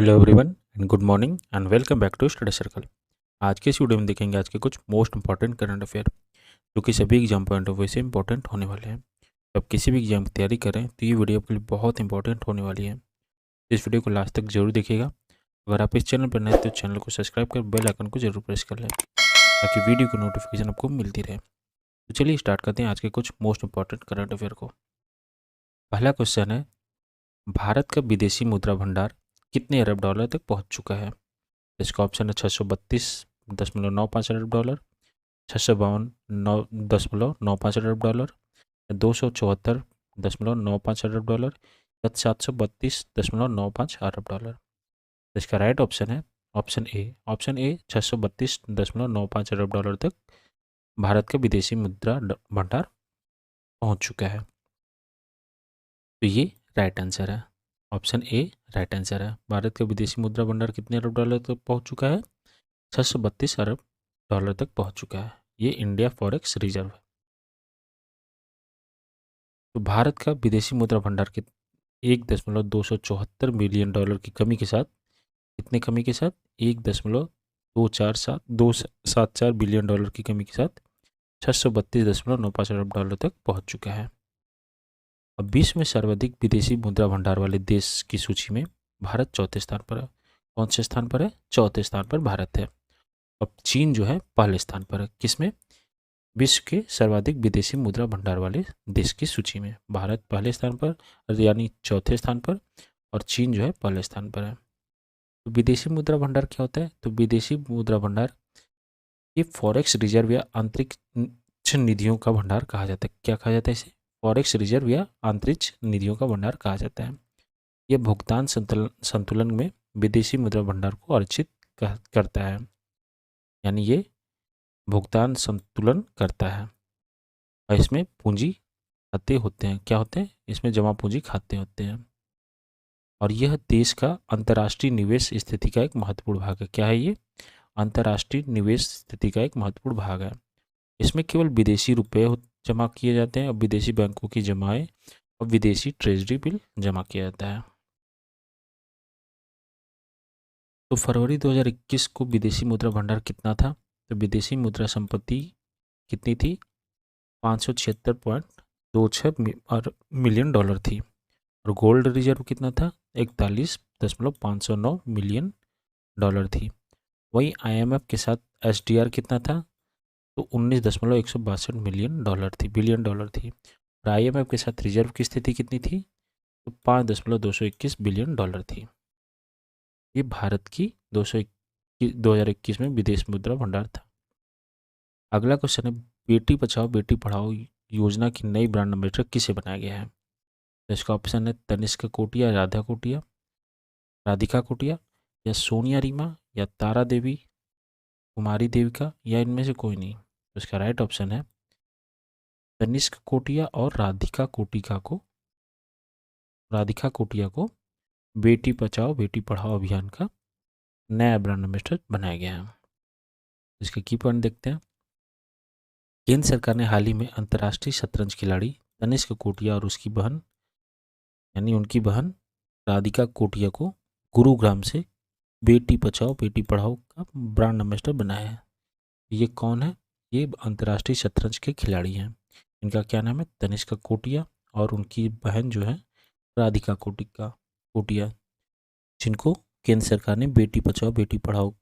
Hello everyone and good morning and welcome back to Study Circle. आज के इस video में देखेंगे आज के कुछ मोस्ट इंपॉर्टेंट करंट अफेयर जो कि सभी एग्जाम पॉइंट ऑफ व्यू से इंपॉर्टेंट होने वाले हैं। तो आप किसी भी एग्जाम की तैयारी करें तो ये वीडियो आपके लिए बहुत इंपॉर्टेंट होने वाली है। इस वीडियो को लास्ट तक जरूर देखिएगा। अगर आप इस चैनल पर नए तो चैनल को सब्सक्राइब कर बेल आइकन को जरूर प्रेस कर लें ताकि वीडियो की नोटिफिकेशन आपको मिलती रहे। तो चलिए स्टार्ट करते हैं आज के कुछ मोस्ट इंपॉर्टेंट करंट अफेयर को। पहला क्वेश्चन है, भारत का विदेशी मुद्रा भंडार कितने अरब डॉलर तक पहुंच चुका है? इसका ऑप्शन है 632.95 अरब डॉलर, 652.95 अरब डॉलर, 274.95 अरब डॉलर या 732.95 अरब डॉलर। इसका राइट ऑप्शन है ऑप्शन ए 632.95 अरब डॉलर तक भारत का विदेशी मुद्रा भंडार पहुंच चुका है। तो ये राइट आंसर है, ऑप्शन ए राइट आंसर है। भारत का विदेशी मुद्रा भंडार कितने अरब डॉलर तक पहुंच चुका है? 632 अरब डॉलर तक पहुंच चुका है। ये इंडिया फॉरेक्स रिजर्व है। तो भारत का विदेशी मुद्रा भंडार के 1.274 बिलियन डॉलर की कमी के साथ, कितने कमी के साथ? 1.274 बिलियन डॉलर की कमी के साथ 632.95 अरब डॉलर तक पहुंच चुका है। अब विश्व में सर्वाधिक विदेशी मुद्रा भंडार वाले देश की सूची में भारत चौथे स्थान पर है। कौन से स्थान पर है? चौथे स्थान पर भारत है। अब चीन जो है पहले स्थान पर है। किसमें? विश्व के सर्वाधिक विदेशी मुद्रा भंडार वाले देश की सूची में भारत पहले स्थान पर यानी चौथे स्थान पर, और चीन जो है पहले स्थान पर है। तो विदेशी मुद्रा भंडार क्या होता है? तो विदेशी मुद्रा भंडार ये फॉरेक्स रिजर्व या आंतरिक निधियों का भंडार कहा जाता है। क्या कहा जाता है इसे? फॉरेक्स रिजर्व या आंतरिक निधियों का भंडार कहा जाता है। यह भुगतान संतुलन में विदेशी मुद्रा भंडार को आरक्षित करता है, यानी ये भुगतान संतुलन करता है। और इसमें पूंजी खाते होते हैं। क्या होते हैं? इसमें जमा पूंजी खाते होते हैं। और यह देश का अंतर्राष्ट्रीय निवेश स्थिति का एक महत्वपूर्ण भाग है। क्या है ये? अंतर्राष्ट्रीय निवेश स्थिति का एक महत्वपूर्ण भाग है। इसमें केवल विदेशी रुपए जमा किए जाते हैं और विदेशी बैंकों की जमाएं और विदेशी ट्रेजरी बिल जमा किया जाता है। तो फरवरी 2021 को विदेशी मुद्रा भंडार कितना था? तो विदेशी मुद्रा संपत्ति कितनी थी? 576.26 मिलियन डॉलर थी। और गोल्ड रिजर्व कितना था? 41.509 मिलियन डॉलर थी। वहीं IMF के साथ SDR कितना था? तो 19.162 बिलियन डॉलर थी। और IMF के साथ रिजर्व की स्थिति कितनी थी? तो 5.221 बिलियन डॉलर थी। ये भारत की 2021 में विदेश मुद्रा भंडार था। अगला क्वेश्चन है, बेटी बचाओ बेटी पढ़ाओ योजना की नई ब्रांड एम्बेसडर किसे बनाया गया है? तो इसका ऑप्शन है तनिष्क कोटिया, राधिका कोटिया या सोनिया रीमा या तारा देवी, कुमारी देविका या इनमें से कोई नहीं। तो इसका राइट ऑप्शन है तनिष्क कोटिया और राधिका कोटिया को बेटी बचाओ बेटी पढ़ाओ अभियान का नया ब्रांड एम्बेसडर बनाया गया है। इसके की पॉइंट देखते हैं। केंद्र सरकार ने हाल ही में अंतर्राष्ट्रीय शतरंज खिलाड़ी तनिष्क कोटिया और उसकी बहन यानी उनकी बहन राधिका कोटिया को गुरुग्राम से बेटी बचाओ बेटी पढ़ाओ का ब्रांड एम्बेसडर बनाया है। ये कौन है? ये अंतर्राष्ट्रीय शतरंज के खिलाड़ी हैं। इनका क्या नाम है? तनिष्का कोटिया और उनकी बहन जो है राधिका कोटिया, जिनको केंद्र सरकार ने बेटी बचाओ बेटी पढ़ाओ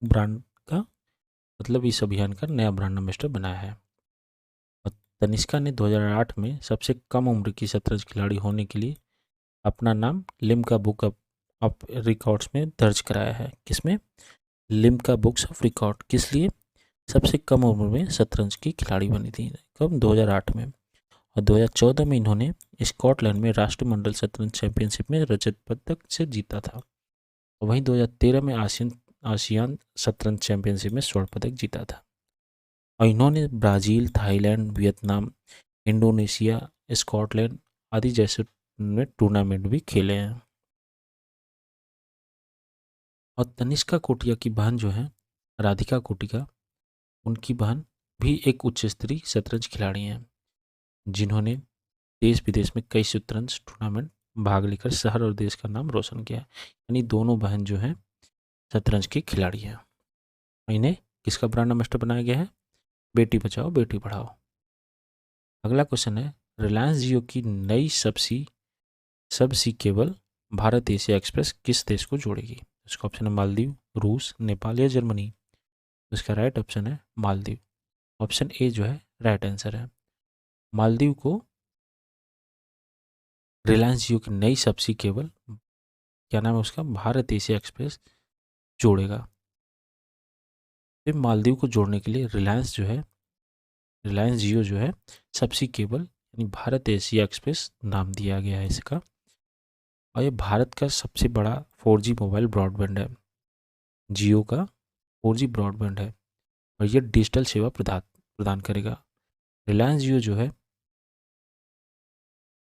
ब्रांड का मतलब इस अभियान का नया ब्रांड एम्बेसडर बनाया है। और तनिष्का ने 2008 में सबसे कम उम्र की शतरंज खिलाड़ी होने के लिए अपना नाम लिम्का बुक ऑफ रिकॉर्ड्स में दर्ज कराया है। किसमें? Limca books of record. किस लिए? सबसे कम उम्र में शतरंज की खिलाड़ी बनी थी। कब? 2008 में। और 2014 में इन्होंने स्कॉटलैंड में राष्ट्रमंडल शतरंज चैंपियनशिप में रजत पदक से जीता था। और वहीं 2013 में आसियान शतरंज चैंपियनशिप में स्वर्ण पदक जीता था। और इन्होंने Brazil, Thailand, Vietnam, Indonesia, Scotland आदि जैसे में टूर्नामेंट भी खेले हैं। और तनिष्का कोटिया की बहन जो है राधिका कोटिया, उनकी बहन भी एक उच्च स्तरीय शतरंज खिलाड़ी हैं जिन्होंने देश विदेश में कई शतरंज टूर्नामेंट भाग लेकर शहर और देश का नाम रोशन किया। यानी दोनों बहन जो हैं शतरंज की खिलाड़ी हैं। इन्हें किसका ब्रांड एम्बेसडर बनाया गया है? बेटी बचाओ बेटी पढ़ाओ। अगला क्वेश्चन है, रिलायंस जियो की नई सबसी केबल भारत एशिया एक्सप्रेस किस देश को जोड़ेगी? इसका ऑप्शन है मालदीव, रूस, नेपाल या जर्मनी। इसका राइट ऑप्शन है मालदीव। ऑप्शन ए जो है राइट आंसर है। मालदीव को रिलायंस जियो की नई सबसी केबल, क्या नाम है उसका, भारत एशिया एक्सप्रेस जोड़ेगा। फिर मालदीव को जोड़ने के लिए रिलायंस जियो जो है सबसी केबल यानी भारत एशिया एक्सप्रेस नाम दिया गया है इसका। और ये भारत का सबसे बड़ा 4G मोबाइल ब्रॉडबैंड है। जियो का 4G ब्रॉडबैंड है और ये डिजिटल सेवा प्रदान करेगा। रिलायंस जियो जो है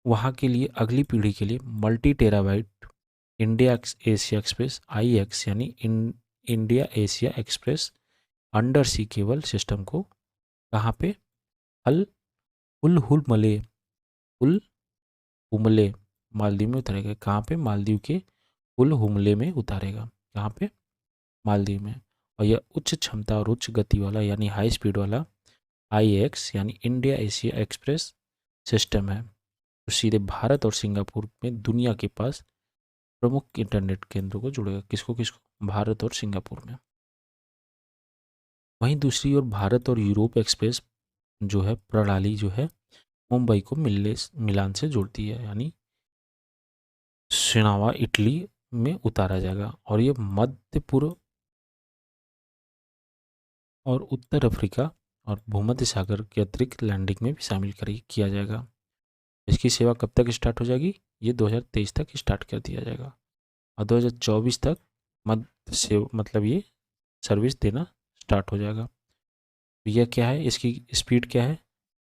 वहाँ के लिए अगली पीढ़ी के लिए multi terabyte Asia Express IX यानी India Asia Express under sea cable system को कहाँ पे हल उल हुल मले उल हुमले मालदीव में उतारेगा। कहाँ पे? मालदीव के उल हुमले में उतारेगा। कहाँ पे? मालदीव में। और यह उच्च क्षमता और उच्च गति वाला यानी हाई स्पीड वाला IX यानी इंडिया एशिया एक्सप्रेस सिस्टम है, तो सीधे भारत और सिंगापुर में दुनिया के पास प्रमुख इंटरनेट केंद्रों को जोड़ेगा। किसको किसको? भारत और सिंगापुर में। वहीं दूसरी ओर भारत और यूरोप एक्सप्रेस जो है प्रणाली जो है मुंबई को मिलान से जोड़ती है, यानी सिनावा इटली में उतारा जाएगा और ये मध्य पूर्व और उत्तर अफ्रीका और भूमध्य सागर के अतिरिक्त लैंडिंग में भी शामिल किया जाएगा। इसकी सेवा कब तक स्टार्ट हो जाएगी? ये 2023 तक स्टार्ट कर दिया जाएगा और 2024 तक मध्य से मतलब ये सर्विस देना स्टार्ट हो जाएगा। तो यह क्या है, इसकी स्पीड क्या है?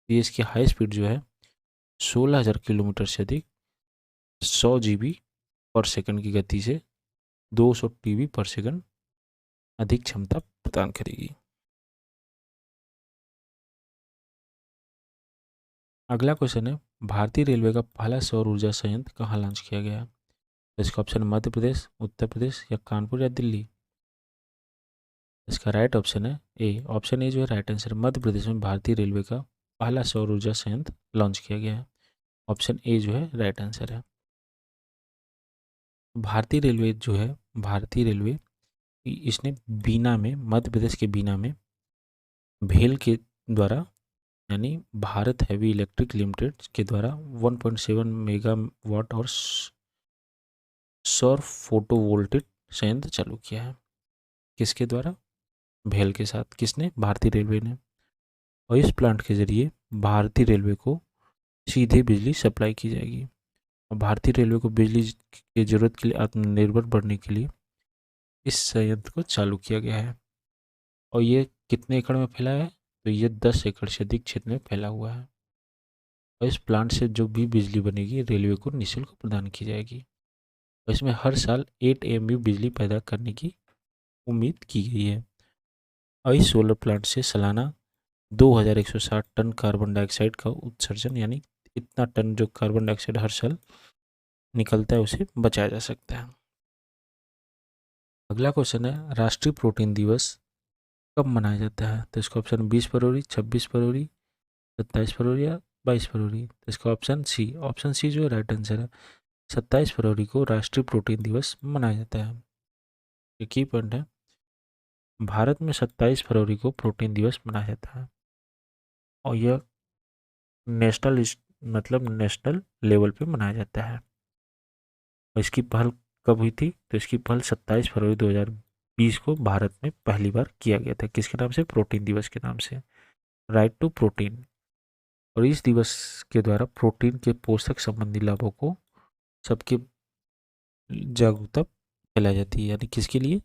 ये इसकी हाई स्पीड जो है 16,000 किलोमीटर से अधिक 100 GB पर सेकंड की गति से 200 TB पर सेकंड अधिक क्षमता प्रदान करेगी। अगला क्वेश्चन है, भारतीय रेलवे का पहला सौर ऊर्जा संयंत्र कहाँ लॉन्च किया गया? इसका ऑप्शन मध्य प्रदेश, उत्तर प्रदेश या कानपुर या दिल्ली। इसका राइट ऑप्शन है ए। ऑप्शन ए जो है राइट आंसर। मध्य प्रदेश में भारतीय रेलवे का पहला सौर ऊर्जा संयंत्र लॉन्च किया गया है। ऑप्शन ए जो है राइट आंसर है। भारतीय रेलवे इसने बीना में, मध्य प्रदेश के बीना में भेल के द्वारा यानी भारत हैवी इलेक्ट्रिक लिमिटेड के द्वारा 1.7 मेगावाट और सौर फोटोवोल्टिक संयंत्र चालू किया है। किसके द्वारा? भेल के साथ। किसने? भारतीय रेलवे ने। और इस प्लांट के जरिए भारतीय रेलवे को सीधे बिजली सप्लाई की जाएगी और भारतीय रेलवे को बिजली की जरूरत के लिए आत्मनिर्भर बनने के लिए इस संयंत्र को चालू किया गया है। और ये कितने एकड़ में फैला है? तो ये 10 एकड़ से अधिक क्षेत्र में फैला हुआ है और इस प्लांट से जो भी बिजली बनेगी रेलवे को निःशुल्क प्रदान की जाएगी और इसमें हर साल 8 AMU बिजली पैदा करने की उम्मीद की गई है। और इस सोलर प्लांट से सालाना 2160 टन कार्बन डाइऑक्साइड का उत्सर्जन, यानी इतना टन जो कार्बन डाइऑक्साइड हर साल निकलता है उसे बचाया जा सकता है। अगला क्वेश्चन है, राष्ट्रीय प्रोटीन दिवस कब मनाया जाता है? तो इसका ऑप्शन 20 फरवरी, 26 फरवरी, 27 फरवरी या 22 फरवरी। तो इसका ऑप्शन सी जो है राइट आंसर है। 27 फरवरी को राष्ट्रीय प्रोटीन दिवस मनाया जाता है। ये की पॉइंट है, भारत में 27 फरवरी को प्रोटीन दिवस मनाया जाता है और यह नेशनल लेवल पे मनाया जाता है। और इसकी पहल कब हुई थी? तो इसकी पहल 27 फरवरी 2020 को भारत में पहली बार किया गया था। किसके नाम से? प्रोटीन दिवस के नाम से, राइट टू प्रोटीन। और इस दिवस के द्वारा प्रोटीन के पोषक संबंधी लाभों को सबके जागरूकता फैलाई जाती है। यानी किसके लिए?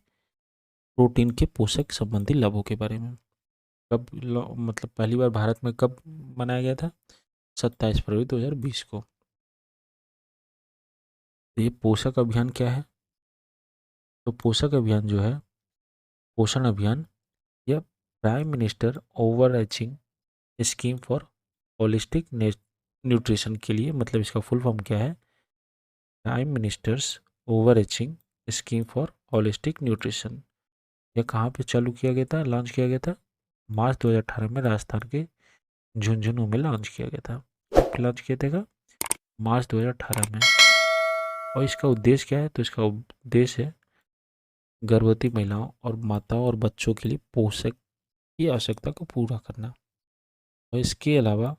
प्रोटीन के पोषक संबंधी लाभों के बारे में। कब मतलब पहली बार भारत में कब मनाया गया था? 27 फरवरी 2020 को। तो ये पोषक अभियान क्या है? तो पोषक अभियान जो है पोषण अभियान या prime minister overarching scheme for holistic nutrition के लिए, मतलब इसका फुल फॉर्म क्या है? Prime minister's overreaching scheme for holistic nutrition. यह कहाँ पे चालू किया गया था, लॉन्च किया गया था? मार्च 2018 में राजस्थान के झुंझुनू में लॉन्च किया गया था। कब लॉन्च किया था? मार्च 2018 में। और इसका उद्देश्य क्या है? तो इसका उद्देश्य है गर्भवती महिलाओं और माताओं और बच्चों के लिए पोषक की आवश्यकता को पूरा करना, और इसके अलावा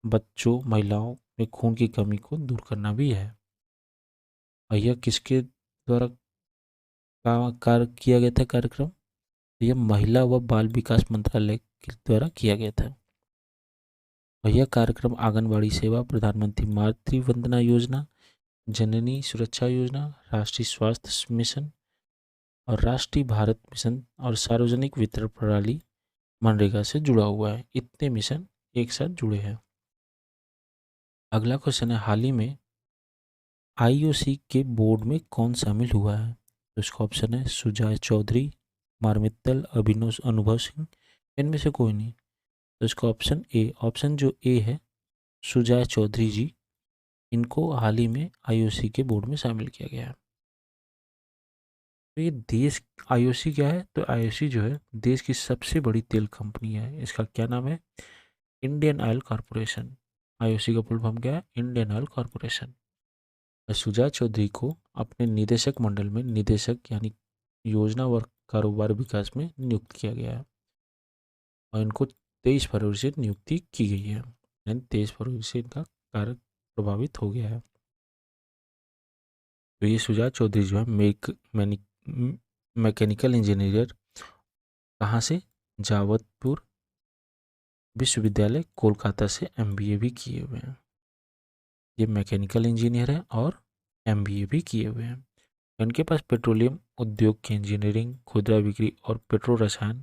बच्चों महिलाओं में खून की कमी को दूर करना भी है। और यह किसके द्वारा कार्य किया गया था कार्यक्रम? यह महिला व बाल विकास मंत्रालय के द्वारा किया गया था। और यह कार्यक्रम आंगनबाड़ी सेवा, प्रधानमंत्री मातृ वंदना योजना, जननी सुरक्षा योजना, राष्ट्रीय स्वास्थ्य मिशन और राष्ट्रीय भारत मिशन और सार्वजनिक वितरण प्रणाली मनरेगा से जुड़ा हुआ है। इतने मिशन एक साथ जुड़े हैं। अगला क्वेश्चन है, हाल ही में आईओसी के बोर्ड में कौन शामिल हुआ है? तो इसका ऑप्शन है सुजय चौधरी, कुमार मित्तल, अनुभव सिंह, इनमें से कोई नहीं। तो इसका ऑप्शन जो ए है, सुजय चौधरी जी, इनको हाल ही में आईओसी के बोर्ड में शामिल किया गया है। तो ये देश आईओसी क्या है? तो आईओसी जो है देश की सबसे बड़ी तेल कंपनी है। इसका क्या नाम है? Indian Oil Corporation. आईओसी का फुल फॉर्म क्या है? Indian Oil Corporation. Sujay Chaudhary को अपने निदेशक मंडल में निदेशक यानी योजना व कारोबार विकास में नियुक्त किया गया है, और इनको 23 फरवरी से नियुक्ति की गई है, यानी 23 फरवरी से इनका कार्य प्रभावित हो गया है। तो ये सुजय चौधरी जो है मैकेनिकल इंजीनियर, कहाँ से? जावतपुर विश्वविद्यालय कोलकाता से एमबीए भी किए हुए हैं। ये मैकेनिकल इंजीनियर है और एमबीए भी किए हुए हैं। इनके पास पेट्रोलियम उद्योग की इंजीनियरिंग, खुदरा बिक्री और पेट्रो रसायन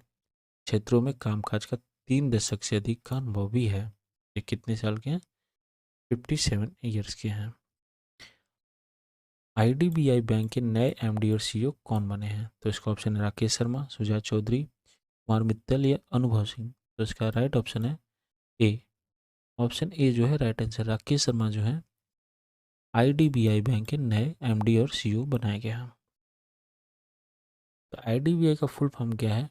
क्षेत्रों में कामकाज का 3 दशक से अधिक का अनुभव भी है। ये कितने साल के हैं? 57 ईयर्स के हैं। आईडीबीआई बैंक के नए एमडी और सीईओ कौन बने हैं? तो इसका ऑप्शन है राकेश शर्मा, सुजय चौधरी, कुमार मित्तल या अनुभव सिंह। तो इसका राइट ऑप्शन है ए। ऑप्शन ए जो है राइट आंसर। राकेश शर्मा जो है आईडीबीआई बैंक के नए एमडी और सीईओ बनाए गए हैं। तो आईडीबीआई का फुल फॉर्म क्या है?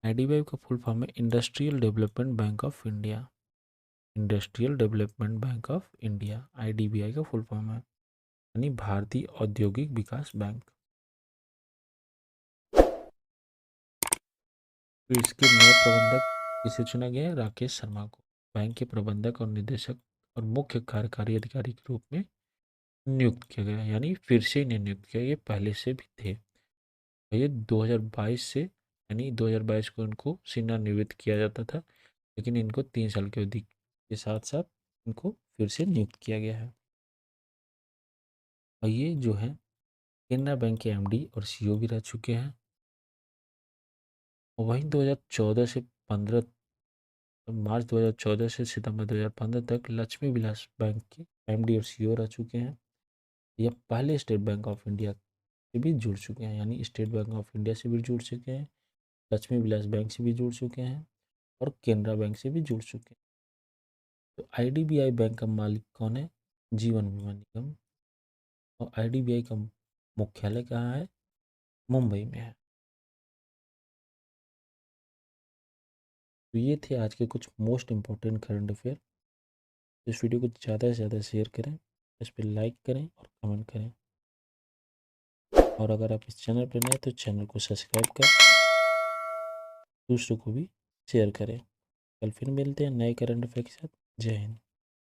आईडीबीआई का फुल फॉर्म है industrial development bank of India. Industrial development bank of India IDBI का फुल फॉर्म है, यानी भारतीय औद्योगिक विकास बैंक। तो इसके नए प्रबंधक किसे चुना गया है? राकेश शर्मा को बैंक के प्रबंधक और निदेशक और मुख्य कार्यकारी अधिकारी के रूप में नियुक्त किया गया, यानी फिर से इन्हें नियुक्त किया। ये पहले से भी थे। ये 2022 से, यानी 2022 को इनको सेवानिवृत्त किया जाता था, लेकिन इनको 3 साल की अवधि के साथ साथ इनको फिर से नियुक्त किया गया है। और ये जो है केनरा बैंक के एमडी और सीईओ भी रह चुके हैं। और वहीं 2014 से 15 मार्च 2014 से सितंबर 2015 तक लक्ष्मी विलास बैंक के एमडी और सीईओ रह चुके हैं। यह पहले स्टेट बैंक ऑफ इंडिया से भी जुड़ चुके हैं, यानी स्टेट बैंक ऑफ इंडिया से भी जुड़ चुके हैं, लक्ष्मी विलास बैंक से भी जुड़ चुके हैं और केनरा बैंक से भी जुड़ चुके हैं। तो आईडीबीआई बैंक का मालिक कौन है? जीवन बीमा निगम। और आईडीबीआई का मुख्यालय कहाँ है? मुंबई में है। तो ये थे आज के कुछ मोस्ट इम्पोर्टेंट करंट अफेयर। इस वीडियो को ज़्यादा से ज़्यादा शेयर करें, इस पर लाइक करें और कमेंट करें। और अगर आप इस चैनल पर नए हैं तो चैनल को सब्सक्राइब कर दूसरों को भी शेयर करें। कल फिर मिलते हैं नए करंट अफेयर के साथ। जय हिंद।